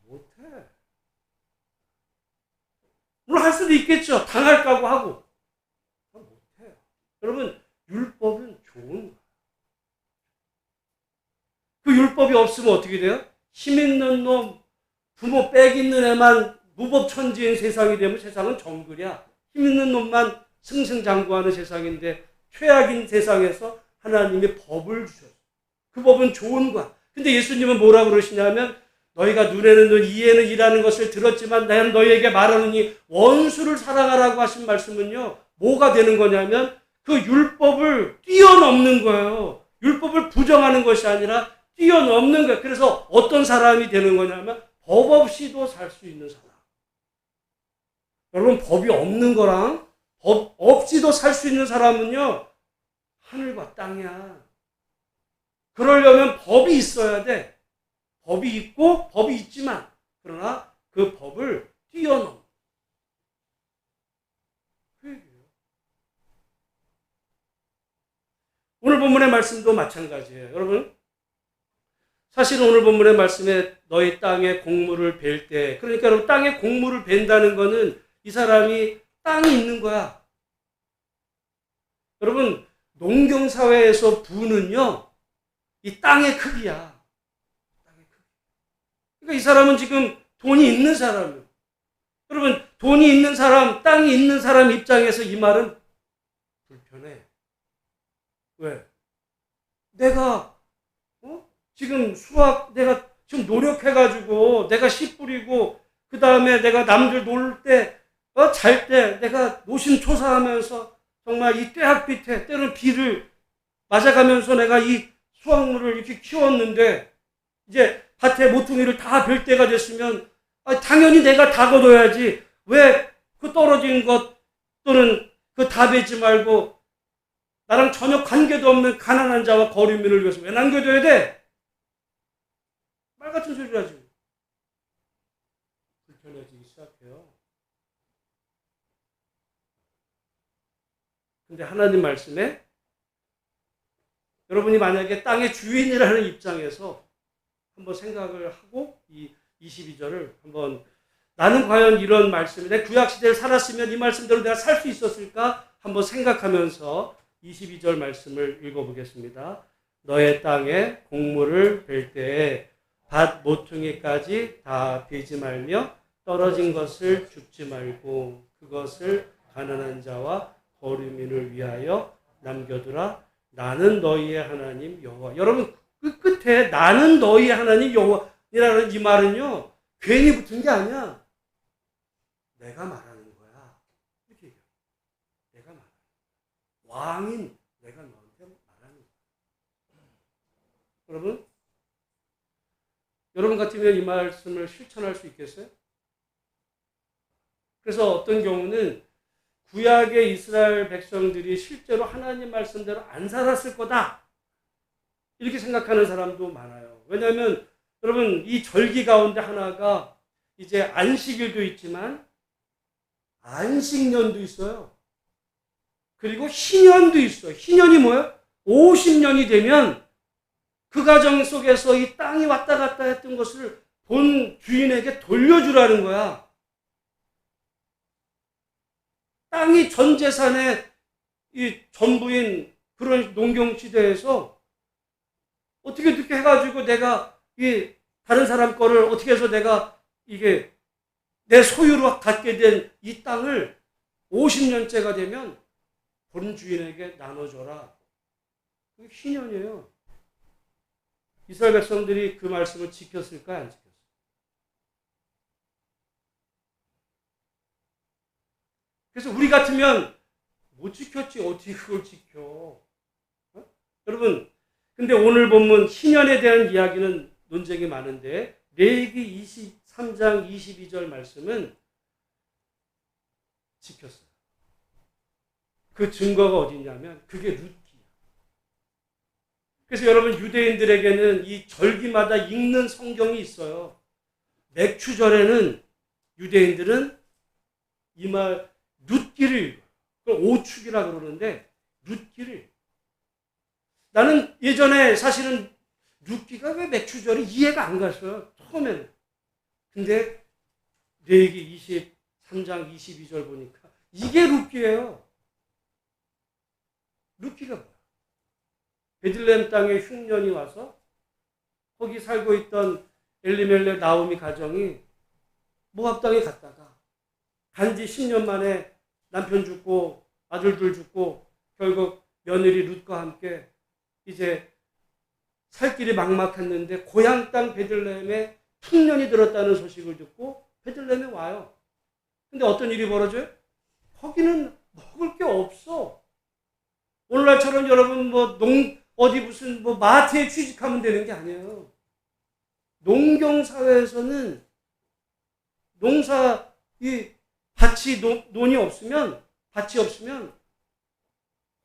못해. 물론 할 수도 있겠죠. 당할까고 하고. 못해. 여러분 율법은 좋은 거예요. 그 율법이 없으면 어떻게 돼요? 힘 있는 놈, 부모 빽 있는 애만 무법천지인 세상이 되면 세상은 정글이야. 힘 있는 놈만 승승장구하는 세상인데 최악인 세상에서 하나님이 법을 주셨어. 그 법은 좋은 거야. 근데 예수님은 뭐라고 그러시냐면 너희가 눈에는 눈, 이에는 이라는 것을 들었지만 나는 너희에게 말하느니 원수를 사랑하라고 하신 말씀은요. 뭐가 되는 거냐면 그 율법을 뛰어넘는 거예요. 율법을 부정하는 것이 아니라 뛰어넘는 거예요. 그래서 어떤 사람이 되는 거냐면 법 없이도 살 수 있는 사람. 여러분 법이 없는 거랑 법 없이도 살 수 있는 사람은요. 하늘과 땅이야. 그러려면 법이 있어야 돼. 법이 있고 법이 있지만 그러나 그 법을 뛰어넘어. 그 얘기예요. 오늘 본문의 말씀도 마찬가지예요. 여러분 사실 오늘 본문의 말씀에 너희 땅에 곡물을 벨 때 그러니까 여러분 땅에 곡물을 벤다는 거는 이 사람이 땅이 있는 거야. 여러분 농경사회에서 부는요. 이 땅의 크기야. 땅의 크기. 그러니까 이 사람은 지금 돈이 있는 사람이에요. 여러분 돈이 있는 사람, 땅이 있는 사람 입장에서 이 말은 불편해. 왜? 내가 지금 내가 지금 노력해가지고 내가 씨 뿌리고 그 다음에 내가 남들 놀 때 잘 때 내가 노심초사하면서 정말 이 떼학빛에 때로는 비를 맞아가면서 내가 이 수확물을 이렇게 키웠는데 이제 밭에 모퉁이를 다 벨 때가 됐으면 당연히 내가 다 거둬야지. 왜 그 떨어진 것 또는 그 다 베지 말고 나랑 전혀 관계도 없는 가난한 자와 거류민을 위해서 왜 남겨둬야 돼? 말 같은 소리를 하지. 불편해지기 시작해요. 근데 하나님 말씀에 여러분이 만약에 땅의 주인이라는 입장에서 한번 생각을 하고 이 22절을 한번 나는 과연 이런 말씀을 내 구약시대를 살았으면 이 말씀대로 내가 살 수 있었을까 한번 생각하면서 22절 말씀을 읽어보겠습니다. 너의 땅에 곡물을 벨 때에 밭 모퉁이까지 다 베지 말며 떨어진 것을 줍지 말고 그것을 가난한 자와 거류민을 위하여 남겨두라. 나는 너희의 하나님 여호와. 여러분 그 끝에 나는 너희의 하나님 여호와이라는 이 말은요 괜히 붙은 게 아니야. 내가 말하는 거야. 이렇게 얘기해요. 내가 말하는 거야. 왕인 내가 너한테 말하는 거야. 여러분 같으면 이 말씀을 실천할 수 있겠어요? 그래서 어떤 경우는 구약의 이스라엘 백성들이 실제로 하나님 말씀대로 안 살았을 거다. 이렇게 생각하는 사람도 많아요. 왜냐하면 여러분 이 절기 가운데 하나가 이제 안식일도 있지만 안식년도 있어요. 그리고 희년도 있어요. 희년이 뭐예요? 50년이 되면 그 과정 속에서 이 땅이 왔다 갔다 했던 것을 본 주인에게 돌려주라는 거야. 땅이 전 재산의 이 전부인 그런 농경시대에서 어떻게 해가지고 내가 이 다른 사람 거를 어떻게 해서 내가 이게 내 소유로 갖게 된 이 땅을 50년째가 되면 본 주인에게 나눠줘라. 희년이에요. 이스라엘 백성들이 그 말씀을 지켰을까 안 지켰을까? 그래서 우리 같으면 못 지켰지 어떻게 그걸 지켜? 어? 여러분 근데 오늘 본문 희년에 대한 이야기는 논쟁이 많은데 레위기 23장 22절 말씀은 지켰어요. 그 증거가 어디 있냐면 그게 룻기야. 그래서 여러분 유대인들에게는 이 절기마다 읽는 성경이 있어요. 맥추절에는 유대인들은 이 말 룻기를 읽어요. 그걸 오축이라고 그러는데 룻기를 나는 예전에 사실은 룻기가 왜 맥추절이 이해가 안 갔어요. 처음에는. 근데 레위기 23장 22절 보니까 이게 룻기예요. 룻기가 뭐야? 베들레헴 땅에 흉년이 와서 거기 살고 있던 엘리멜렉 나오미 가정이 모압 땅에 갔다가 간지 10년 만에 남편 죽고 아들들 죽고 결국 며느리 룻과 함께 이제 살 길이 막막했는데 고향 땅 베들레헴에 흉년이 들었다는 소식을 듣고 베들레헴에 와요. 근데 어떤 일이 벌어져요? 거기는 먹을 게 없어. 오늘날처럼 여러분 어디 무슨 마트에 취직하면 되는 게 아니에요. 농경 사회에서는 농사 이 밭이 논이 없으면 밭이 없으면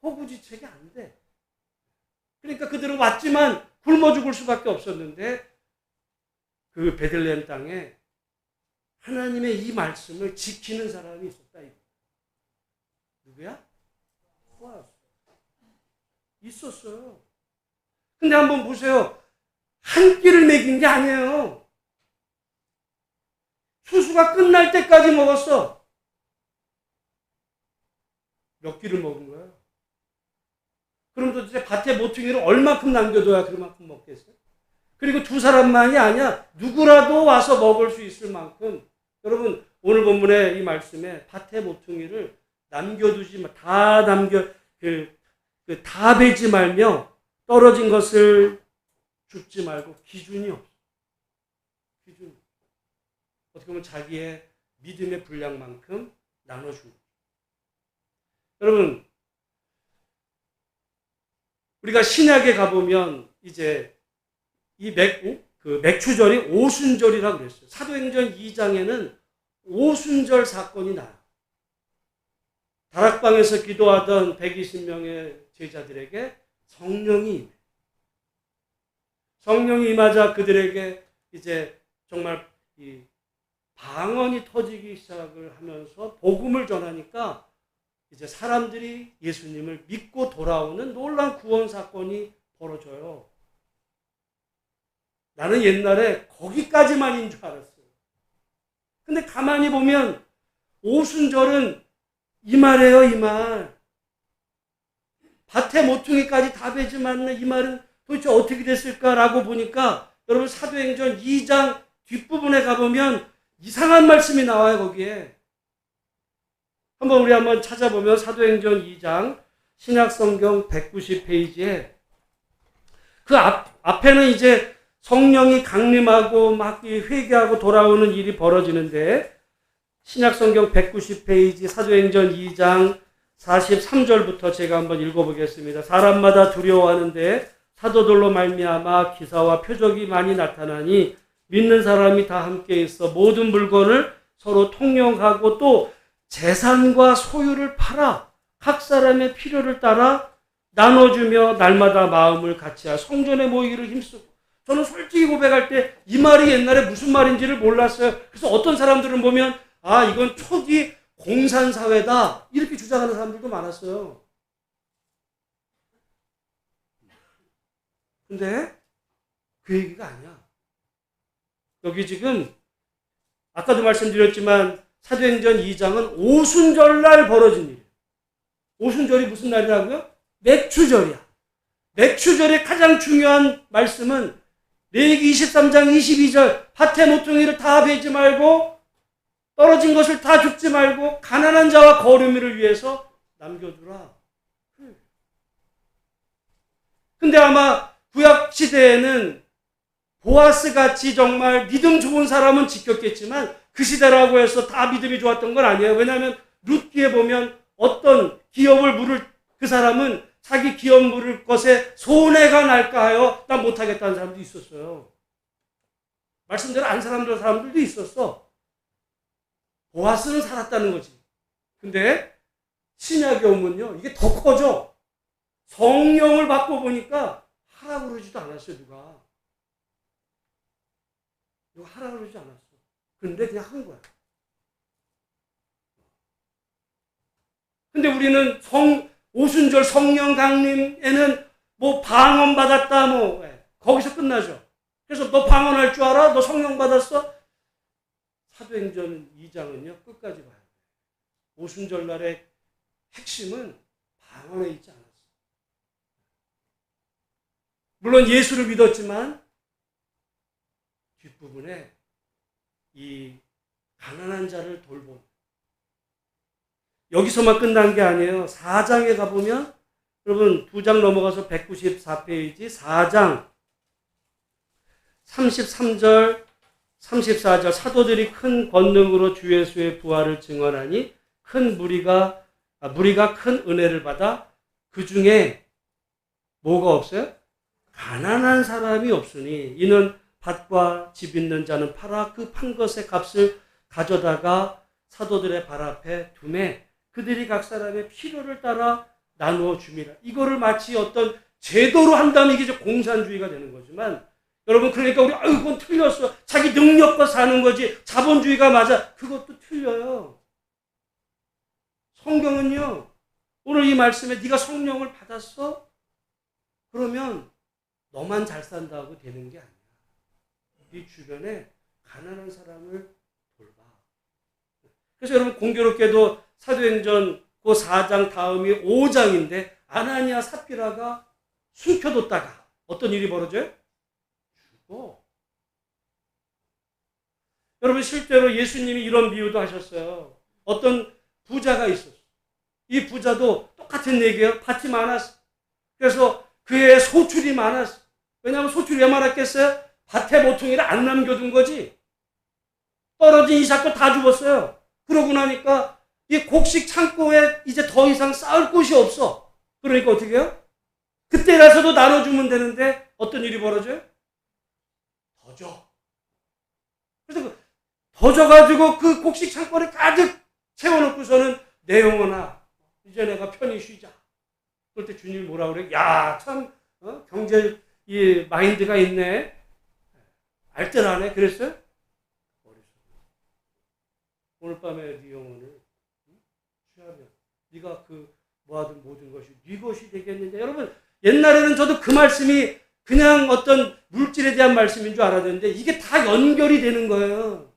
허구지책이 안 돼. 그러니까 그들은 왔지만 굶어 죽을 수밖에 없었는데 그 베들레헴 땅에 하나님의 이 말씀을 지키는 사람이 있었다. 누구야? 보아스. 있었어요. 근데 한번 보세요. 한 끼를 먹인 게 아니에요. 추수가 끝날 때까지 먹었어. 몇 끼를 먹은 거예요? 그럼 도대체 밭에 모퉁이를 얼마큼 남겨둬야 그만큼 먹겠어요? 그리고 두 사람만이 아니야. 누구라도 와서 먹을 수 있을 만큼. 여러분 오늘 본문의 이 말씀에 밭에 모퉁이를 남겨두지 마. 다 베지 말며 떨어진 것을 줍지 말고 기준이 없어. 기준. 어떻게 보면 자기의 믿음의 분량만큼 나눠준 거죠. 여러분 우리가 신약에 가보면 이제 이 맥추절이 오순절이라고 그랬어요. 사도행전 2장에는 오순절 사건이 나요. 다락방에서 기도하던 120명의 제자들에게 성령이 임하자 그들에게 이제 정말 이 방언이 터지기 시작을 하면서 복음을 전하니까 이제 사람들이 예수님을 믿고 돌아오는 놀라운 구원 사건이 벌어져요. 나는 옛날에 거기까지만인 줄 알았어요. 근데 가만히 보면 오순절은 이 말이에요, 이 말. 밭에 모퉁이까지 다 베지 않는 이 말은 도대체 어떻게 됐을까라고 보니까 여러분 사도행전 2장 뒷부분에 가보면 이상한 말씀이 나와요, 거기에. 우리 한번 찾아보면 사도행전 2장 신약성경 190페이지에 그 앞에는 이제 성령이 강림하고 막 회개하고 돌아오는 일이 벌어지는데 신약성경 190페이지 사도행전 2장 43절부터 제가 한번 읽어보겠습니다. 사람마다 두려워하는데 사도들로 말미암아 기사와 표적이 많이 나타나니 믿는 사람이 다 함께 있어 모든 물건을 서로 통용하고 또 재산과 소유를 팔아 각 사람의 필요를 따라 나눠주며 날마다 마음을 같이하여 성전에 모이기를 힘쓰고. 저는 솔직히 고백할 때 이 말이 옛날에 무슨 말인지를 몰랐어요. 그래서 어떤 사람들은 보면 이건 초기 공산사회다 이렇게 주장하는 사람들도 많았어요. 근데 그 얘기가 아니야. 여기 지금 아까도 말씀드렸지만 사도행전 2장은 오순절날 벌어진 일이에요. 오순절이 무슨 날이라고요? 맥추절이야. 맥추절의 가장 중요한 말씀은 레위기 23장 22절 밭에 모퉁이를 다 베지 말고 떨어진 것을 다 줍지 말고 가난한 자와 거류미를 위해서 남겨두라. 근데 아마 구약 시대에는 보아스 같이 정말 믿음 좋은 사람은 지켰겠지만 그 시대라고 해서 다 믿음이 좋았던 건 아니에요. 왜냐하면 룻기에 보면 어떤 기업을 물을 그 사람은 자기 기업 물을 것에 손해가 날까 하여 난 못하겠다는 사람도 있었어요. 말씀대로 안 사람들도 있었어. 보아스는 살았다는 거지. 근데 신약에 오면요, 이게 더 커져. 성령을 받고 보니까 하라고 그러지도 않았어요, 누가. 누가 하라고 그러지 않았어. 근데 그냥 한 거야. 근데 우리는 오순절 성령 강림에는 뭐 방언 받았다, 거기서 끝나죠. 그래서 너 방언할 줄 알아? 너 성령 받았어? 사도행전 2장은요, 끝까지 봐요. 오순절 날의 핵심은 방언에 있지 않았어요. 물론 예수를 믿었지만 뒷부분에 이 가난한 자를 돌봄. 여기서만 끝난 게 아니에요. 4장에 가보면 여러분 2장 넘어가서 194페이지 4장 33절 34절 사도들이 큰 권능으로 주 예수의 부활을 증언하니 큰 무리가 큰 은혜를 받아 그 중에 뭐가 없어요? 가난한 사람이 없으니 이는 밭과 집 있는 자는 팔아 그 판 것의 값을 가져다가 사도들의 발 앞에 두매 그들이 각 사람의 필요를 따라 나누어 줍니다. 이거를 마치 어떤 제도로 한다면 이게 공산주의가 되는 거지만 여러분 그러니까 우리 그건 틀렸어. 자기 능력과 사는 거지. 자본주의가 맞아. 그것도 틀려요. 성경은요. 오늘 이 말씀에 네가 성령을 받았어? 그러면 너만 잘 산다고 되는 게 아니야. 네 주변에 가난한 사람을 돌봐. 그래서 여러분 공교롭게도 사도행전 그 4장 다음이 5장인데 아나니아 삽비라가 숨겨뒀다가 어떤 일이 벌어져요? 죽어. 여러분 실제로 예수님이 이런 비유도 하셨어요. 어떤 부자가 있었어. 이 부자도 똑같은 얘기예요. 밭이 많았어. 그래서 그의 소출이 많았어. 왜냐하면 소출이 왜 많았겠어요? 밭에 모퉁이를 안 남겨둔 거지. 떨어진 이삭도 다 죽었어요. 그러고 나니까 이 곡식 창고에 이제 더 이상 쌓을 곳이 없어. 그러니까 어떻게 해요? 그때라서도 나눠주면 되는데 어떤 일이 벌어져요? 더 줘. 그래서 더 줘가지고 그 곡식 창고를 가득 채워놓고서는 내 영혼아 이제 내가 편히 쉬자. 그럴 때 주님이 뭐라 그래? 야, 참 경제 이 마인드가 있네. 알뜰하네. 그랬어요? 오늘 밤에 네 영혼을 취하면 네가 그 모아둔 모든 것이 네 것이 되겠는데 여러분 옛날에는 저도 그 말씀이 그냥 어떤 물질에 대한 말씀인 줄 알았는데 이게 다 연결이 되는 거예요.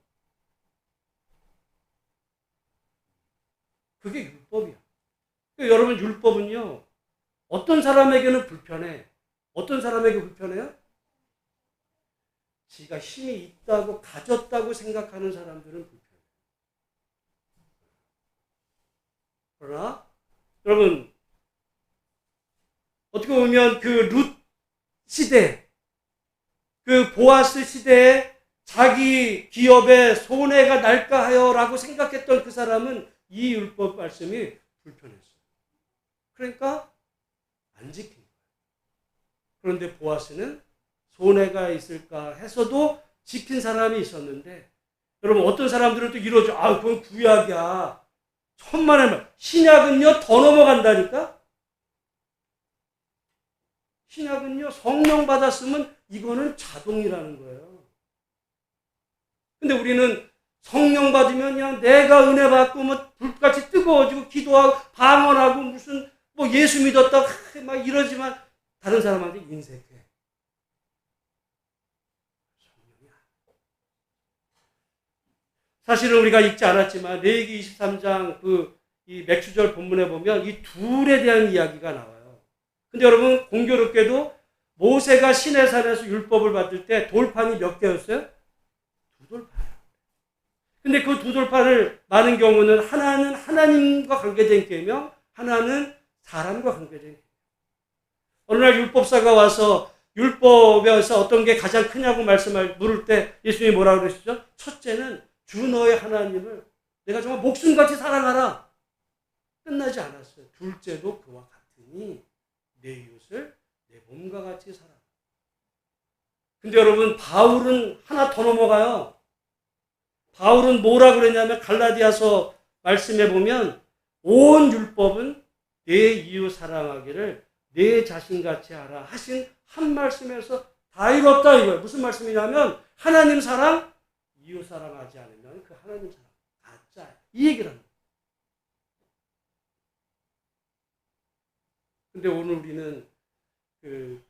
그게 율법이야. 그러니까 여러분 율법은요. 어떤 사람에게는 불편해. 어떤 사람에게 불편해요? 지가 힘이 있다고 가졌다고 생각하는 사람들은 불편해요. 그러나 여러분 어떻게 보면 그 룻 시대, 그 보아스 시대에 자기 기업에 손해가 날까 하여라고 생각했던 그 사람은 이 율법 말씀이 불편했어요. 그러니까 안 지킨 거예요. 그런데 보아스는 손해가 있을까 해서도 지킨 사람이 있었는데 여러분 어떤 사람들은 또 이러죠. 그건 구약이야. 천만의 말. 신약은요 더 넘어간다니까. 신약은요 성령 받았으면 이거는 자동이라는 거예요. 근데 우리는 성령 받으면 그냥 내가 은혜 받고 불같이 뜨거워지고 기도하고 방언하고 무슨 예수 믿었다 막 이러지만 다른 사람한테 인색해. 사실은 우리가 읽지 않았지만 레위기 23장 이 맥주절 본문에 보면 이 둘에 대한 이야기가 나와요. 근데 여러분 공교롭게도 모세가 시내산에서 율법을 받을 때 돌판이 몇 개였어요? 2돌판. 근데 그 2돌판을 많은 경우는 하나는 하나님과 관계된 계명, 하나는 사람과 관계된 계명. 어느 날 율법사가 와서 율법에서 어떤 게 가장 크냐고 물을 때 예수님이 뭐라고 그러시죠? 첫째는 주 너의 하나님을 내가 정말 목숨같이 사랑하라. 끝나지 않았어요. 둘째도 그와 같으니 내 이웃을 내 몸과 같이 사랑하라. 근데 여러분, 바울은 하나 더 넘어가요. 바울은 뭐라 그랬냐면 갈라디아서 말씀해 보면 온 율법은 내 이웃 사랑하기를 내 자신같이 하라 하신 한 말씀에서 다 이뤘다 이거예요. 무슨 말씀이냐면 하나님 사랑, 이웃 사랑하지 않으면 그 하나님 사랑 가짜, 이 얘기를 합니다. 근데 오늘 우리는 그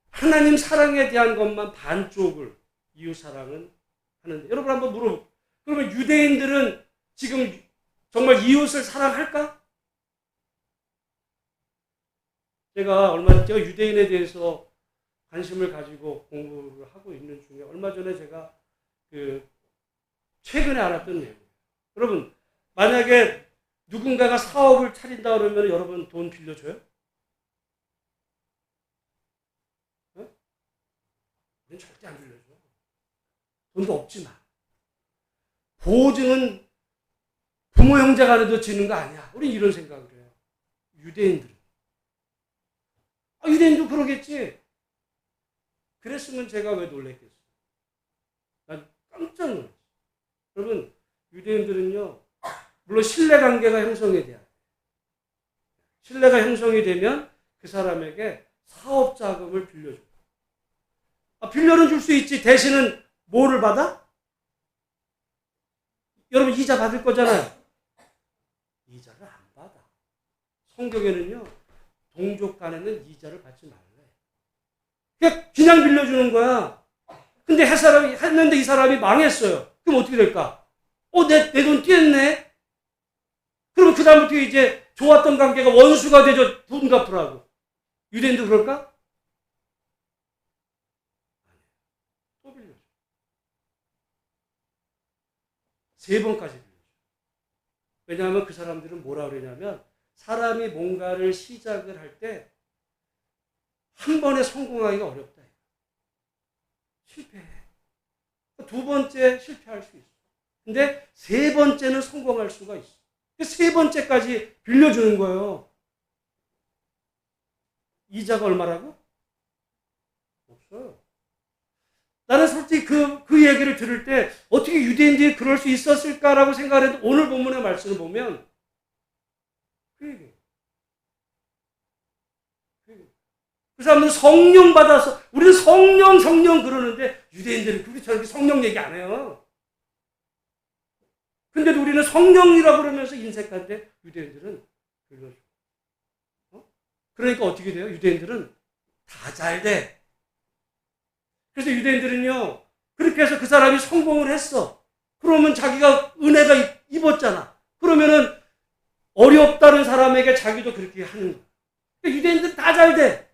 하나님 사랑에 대한 것만 반쪽을 이웃 사랑은 하는데, 여러분 한번 물어볼게요. 그러면 유대인들은 지금 정말 이웃을 사랑할까? 제가 유대인에 대해서 관심을 가지고 공부를 하고 있는 중에 얼마 전에 제가 최근에 알았던 내용이에요. 여러분, 만약에 누군가가 사업을 차린다 그러면 여러분 돈 빌려줘요? 네? 우리는 절대 안 빌려줘. 돈도 없지만. 보증은 부모 형제 간에도 지는 거 아니야. 우린 이런 생각을 해요. 유대인들은. 유대인도 그러겠지. 그랬으면 제가 왜 놀랬겠어요? 난 깜짝 놀랐어요. 여러분, 유대인들은요, 물론 신뢰관계가 형성이 돼야 돼요. 신뢰가 형성이 되면 그 사람에게 사업 자금을 빌려줘요. 빌려는 줄 수 있지. 대신은 뭐를 받아? 여러분, 이자 받을 거잖아요. 이자를 안 받아. 성경에는요, 동족 간에는 이자를 받지 말래. 그냥 빌려주는 거야. 근데 했는데 이 사람이 망했어요. 그럼 어떻게 될까? 내 돈 띄었네? 그럼 그 다음부터 이제 좋았던 관계가 원수가 되죠. 돈 갚으라고. 유대인도 그럴까? 또 빌려줘. 3번까지 빌려줘. 왜냐하면 그 사람들은 뭐라 그러냐면 사람이 뭔가를 시작을 할 때 한 번에 성공하기가 어렵다. 실패해. 2번째 실패할 수 있어. 근데 3번째는 성공할 수가 있어. 3번째까지 빌려주는 거예요. 이자가 얼마라고? 없어요. 나는 솔직히 그 얘기를 들을 때 어떻게 유대인들이 그럴 수 있었을까라고 생각했는데 오늘 본문의 말씀을 보면 그 얘기예요. 그 사람들은 성령 받아서, 우리는 성령 그러는데 유대인들은 그렇게 저렇게 성령 얘기 안 해요. 근데도 우리는 성령이라고 그러면서 인색한데 유대인들은 빌려줘. 그러니까 어떻게 돼요? 유대인들은 다 잘 돼. 그래서 유대인들은요, 그렇게 해서 그 사람이 성공을 했어. 그러면 자기가 은혜가 입었잖아. 그러면은 어렵다는 사람에게 자기도 그렇게 하는 거야. 그러니까 유대인들은 다 잘 돼.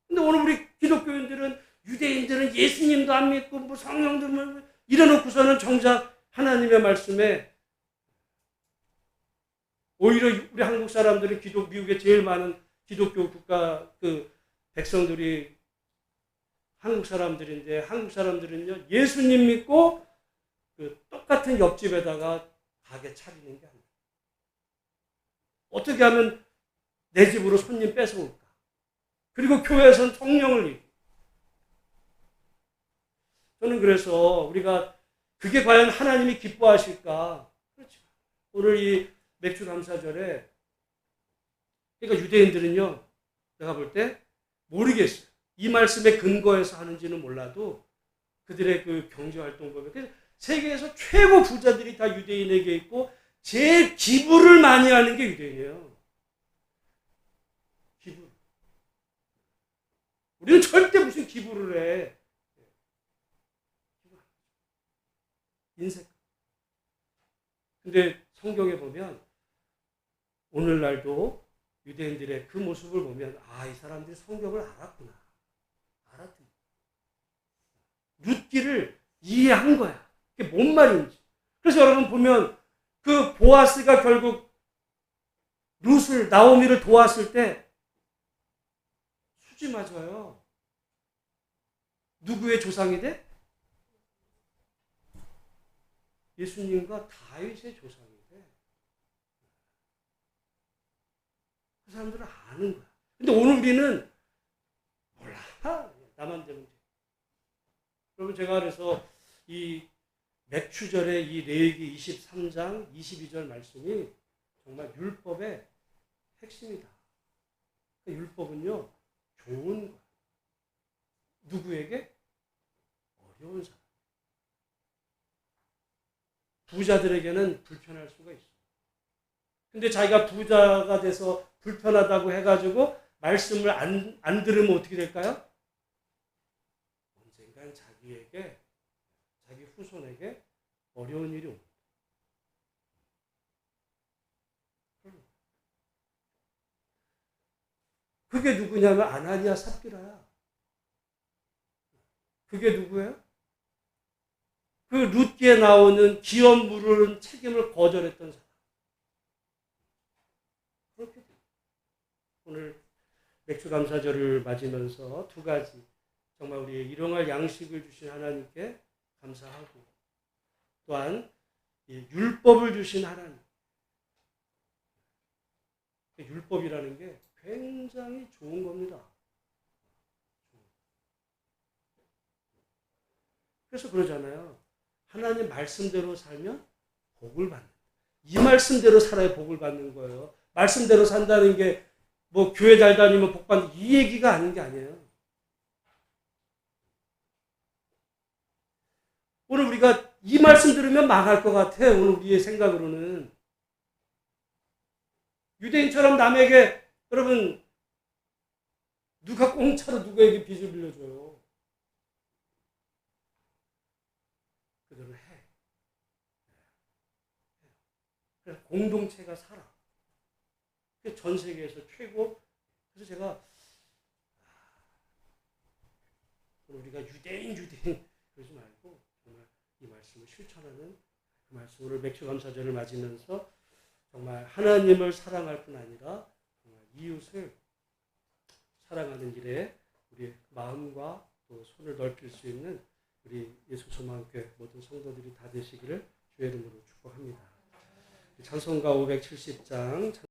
근데 오늘 우리 기독교인들은 유대인들은 예수님도 안 믿고 뭐 성령도 이래놓고서는 정작 하나님의 말씀에 오히려 우리 한국 사람들은 미국에 제일 많은 기독교 국가 백성들이 한국 사람들인데 한국 사람들은요 예수님 믿고 똑같은 옆집에다가 가게 차리는 게 아니에요. 어떻게 하면 내 집으로 손님 뺏어올까? 그리고 교회에서는 성령을 입고. 저는 그래서 우리가 그게 과연 하나님이 기뻐하실까? 그렇죠. 오늘 이 맥주 감사절에 그러니까 유대인들은요 내가 볼 때 모르겠어요. 이 말씀의 근거에서 하는지는 몰라도 그들의 그 경제활동법에 그래서 세계에서 최고 부자들이 다 유대인에게 있고 제일 기부를 많이 하는 게 유대인이에요. 기부. 우리는 절대 무슨 기부를 해. 인생. 근데 성경에 보면 오늘날도 유대인들의 그 모습을 보면 이 사람들이 성경을 알았구나. 알았더니 룻기를 이해한 거야. 그게 뭔 말인지. 그래서 여러분 보면 그 보아스가 결국 룻을 나오미를 도왔을 때 수지 맞아요. 누구의 조상이 돼? 예수님과 다윗의 조상이 돼. 그 사람들은 아는 거야. 근데 오늘 우리는 몰라. 나만 되면 돼. 여러분 제가 그래서 이 맥추절의 이 레위기 23장 22절 말씀이 정말 율법의 핵심이다. 그러니까 율법은요 좋은 거야. 누구에게? 어려운 사람. 부자들에게는 불편할 수가 있어. 근데 자기가 부자가 돼서 불편하다고 해가지고 말씀을 안 들으면 어떻게 될까요? 언젠간 자기에게, 자기 후손에게 어려운 일이 옵니다. 그게 누구냐면 아나니아 삽비라야. 그게 누구예요? 그 룻기에 나오는 기업 물은 책임을 거절했던 사람. 그렇게 돼요. 오늘 맥주감사절을 맞으면서 두 가지 정말 우리의 일용할 양식을 주신 하나님께 감사하고 또한 율법을 주신 하나님. 율법이라는 게 굉장히 좋은 겁니다. 그래서 그러잖아요. 하나님 말씀대로 살면 복을 받는. 이 말씀대로 살아야 복을 받는 거예요. 말씀대로 산다는 게 뭐 교회 잘 다니면 복 받는 이 얘기가 아닌 게 아니에요. 오늘 우리가 이 말씀 들으면 망할 것 같아. 오늘 우리의 생각으로는. 유대인처럼 남에게 여러분 누가 공짜로 누구에게 빚을 빌려줘요. 그들은 해. 그래서 공동체가 살아. 전 세계에서 최고. 그래서 제가 우리가 유대인 그러지 말고 정말 이 말씀을 실천하는 그 말씀. 오늘 맥주감사절을 맞으면서 정말 하나님을 사랑할 뿐 아니라 정말 이웃을 사랑하는 일에 우리 마음과 또 손을 넓힐 수 있는 우리 예수소망교회 모든 성도들이 다 되시기를 주의 이름으로 축복합니다. 찬송가 570장